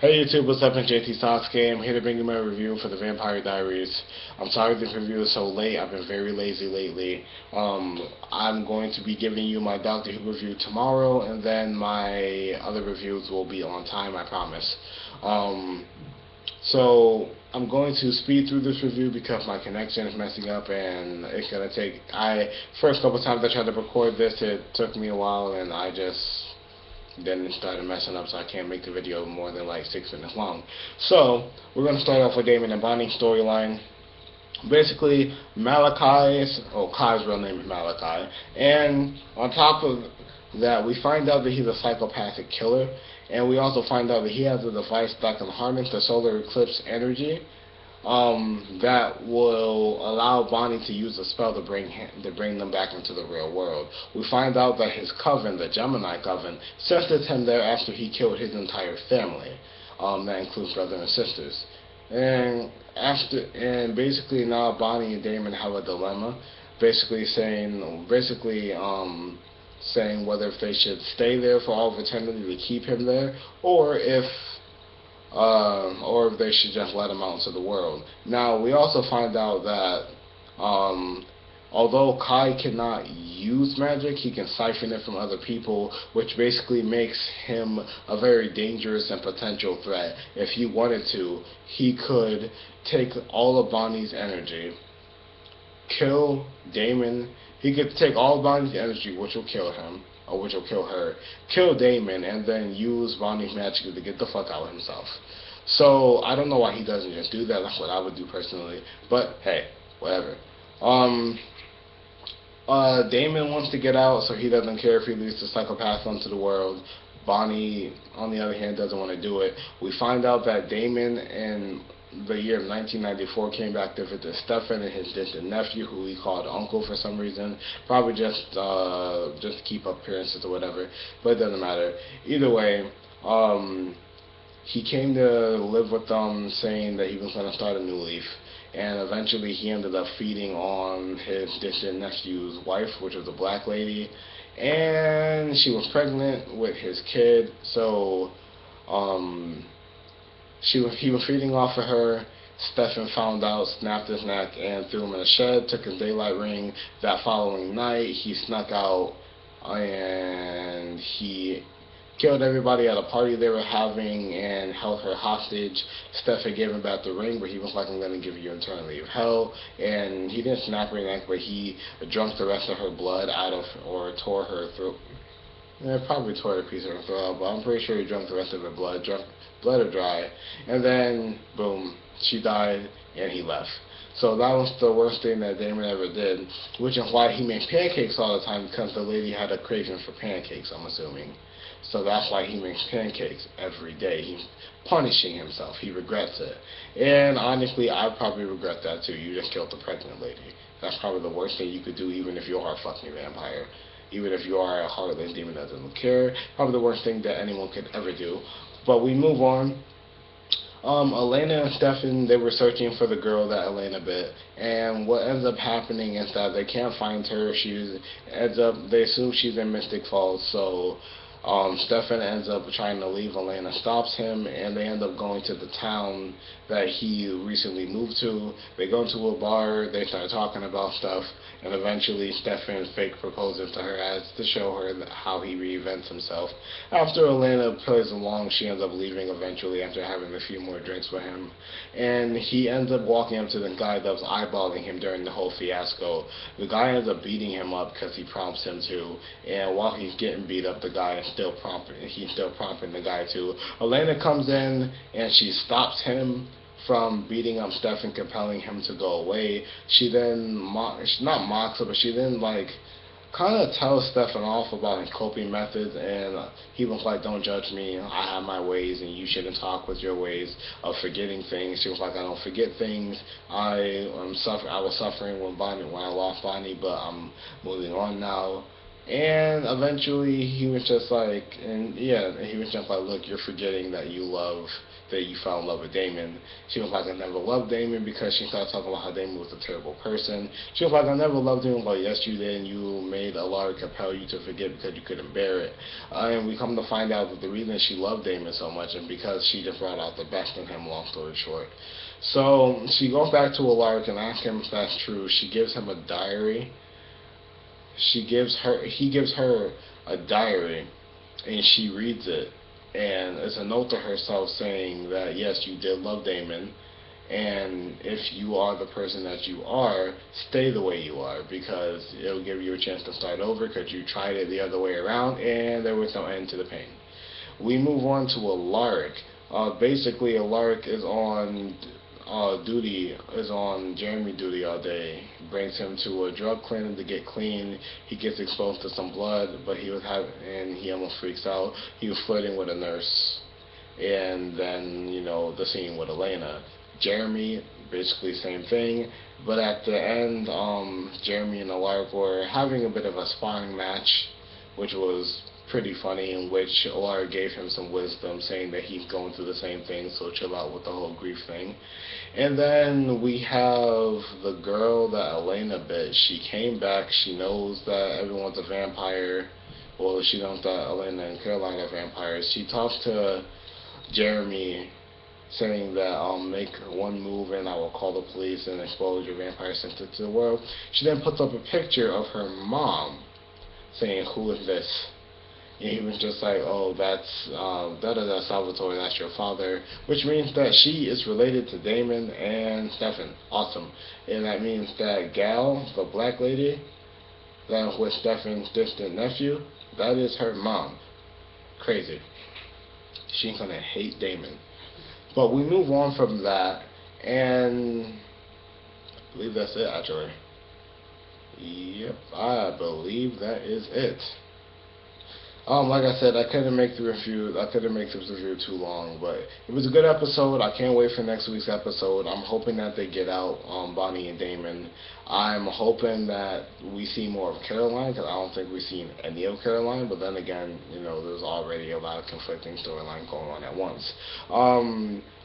Hey YouTube, what's up? It's JT Sasuke. I'm here to bring you my review for the Vampire Diaries. I'm sorry this review is so late. I've been very lazy lately. I'm going to be giving you my Doctor Who review tomorrow, and then my other reviews will be on time, I promise. Um, so I'm going to speed through this review because my connection is messing up, and it's gonna take. First couple times I tried to record this, it took me a while, and I just then it started messing up, so I can't make the video more than like 6 minutes long. So we're gonna start off with Damon and Bonnie's storyline. Basically, Kai's real name is Malachi, and on top of that, we find out that he's a psychopathic killer, and we also find out that he has a device that can harness the solar eclipse energy that will allow Bonnie to use a spell to bring them back into the real world. We find out that his coven, the Gemini coven, sentenced him there after he killed his entire family. That includes brothers and sisters. And basically now Bonnie and Damon have a dilemma, saying whether if they should stay there for all of eternity to keep him there, or if they should just let him out into the world. Now, we also find out that although Kai cannot use magic, he can siphon it from other people, which basically makes him a very dangerous and potential threat. If he wanted to, he could take all of Bonnie's energy, kill Damon. He could take all of Bonnie's energy, which will kill him, or which will kill her, kill Damon, and then use Bonnie's magic to get the fuck out of himself. So I don't know why he doesn't just do that. That's what I would do personally. But hey, whatever. Damon wants to get out, so he doesn't care if he leads the psychopath onto the world. Bonnie, on the other hand, doesn't want to do it. We find out that Damon in the year of 1994 came back to visit Stefan and his distant nephew, who he called uncle for some reason, probably just to keep up appearances or whatever, but it doesn't matter. Either way, he came to live with them, saying that he was going to start a new leaf, and eventually he ended up feeding on his distant nephew's wife, which was a black lady, and she was pregnant with his kid, so he was feeding off of her. Stefan found out, snapped his neck, and threw him in a shed, took his daylight ring. That following night, he snuck out and he killed everybody at a party they were having and held her hostage. Stefan gave him back the ring, but he was like, I'm going to give you eternity of hell. And he didn't snap her neck, but he drank the rest of her blood out of, or tore her throat. Yeah, probably tore a piece of her throat out, but I'm pretty sure he drank the rest of her blood, let her dry, and then, boom, she died, and he left. So that was the worst thing that Damon ever did, which is why he made pancakes all the time, because the lady had a craving for pancakes, I'm assuming. So that's why he makes pancakes every day. He's punishing himself. He regrets it. And honestly, I probably regret that too. You just killed the pregnant lady. That's probably the worst thing you could do, even if you are a fucking vampire. Even if you are a heartless demon that doesn't care. Probably the worst thing that anyone could ever do. But we move on. Elena and Stefan, they were searching for the girl that Elena bit, and what ends up happening is that they can't find her. They assume she's in Mystic Falls, so Stefan ends up trying to leave. Elena stops him, and they end up going to the town that he recently moved to. They go to a bar, they start talking about stuff, and eventually Stefan fake proposes to her as to show her how he reinvents himself. After Elena plays along, she ends up leaving eventually after having a few more drinks with him, and he ends up walking up to the guy that was eyeballing him during the whole fiasco. The guy ends up beating him up because he prompts him to, and while he's getting beat up, he's still prompting the guy to. Elena comes in and she stops him from beating up Stefan, compelling him to go away. She then not mocks him, but she then kind of tells Stefan off about his coping methods, and he was like, don't judge me, I have my ways, and you shouldn't talk with your ways of forgetting things. She was like, I don't forget things. I was suffering when I lost Bonnie, but I'm moving on now. And eventually he was just like, and yeah, he was just like, look, you're forgetting that you fell in love with Damon. She was like, I never loved Damon, because she started talking about how Damon was a terrible person. She was like, I never loved him. But yes, you did, and you made Alara compel you to forget because you couldn't bear it. And we come to find out that the reason she loved Damon so much is because she just brought out the best in him, long story short. So she goes back to Alaric and asks him if that's true. She gives him a diary. He gives her a diary, and she reads it, and it's a note to herself saying that yes, you did love Damon, and if you are the person that you are, stay the way you are, because it'll give you a chance to start over, because you tried it the other way around and there was no end to the pain. We move on to Alaric. Basically, Alaric is on duty, is on Jeremy duty all day. Brings him to a drug clinic to get clean. He gets exposed to some blood, but and he almost freaks out. He was flirting with a nurse, and then the scene with Elena. Jeremy, basically same thing, but at the end, Jeremy and Alaric were having a bit of a sparring match, which was pretty funny, in which Alaric gave him some wisdom, saying that he's going through the same thing, so chill out with the whole grief thing. And then we have the girl that Elena bit. She came back. She knows that everyone's a vampire. Well, she knows that Elena and Caroline are vampires. She talks to Jeremy, saying that I'll make one move and I will call the police and expose your vampire symptoms to the world. She then puts up a picture of her mom, saying, who is this? And he was just like, oh, that's da-da-da, Salvatore, that's your father, which means that she is related to Damon and Stefan. Awesome. And that means that Gal, the black lady, that was Stefan's distant nephew, that is her mom. Crazy. She's gonna hate Damon. But we move on from that, and I believe that's it, actually. Yep, I believe that is it. Like I said, I couldn't make this review too long, but it was a good episode. I can't wait for next week's episode. I'm hoping that they get out Bonnie and Damon. I'm hoping that we see more of Caroline, because I don't think we've seen any of Caroline, but then again, there's already a lot of conflicting storylines going on at once.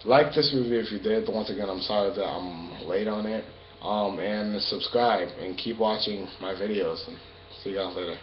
Like this review if you did. Once again, I'm sorry that I'm late on it. And subscribe and keep watching my videos. See y'all later.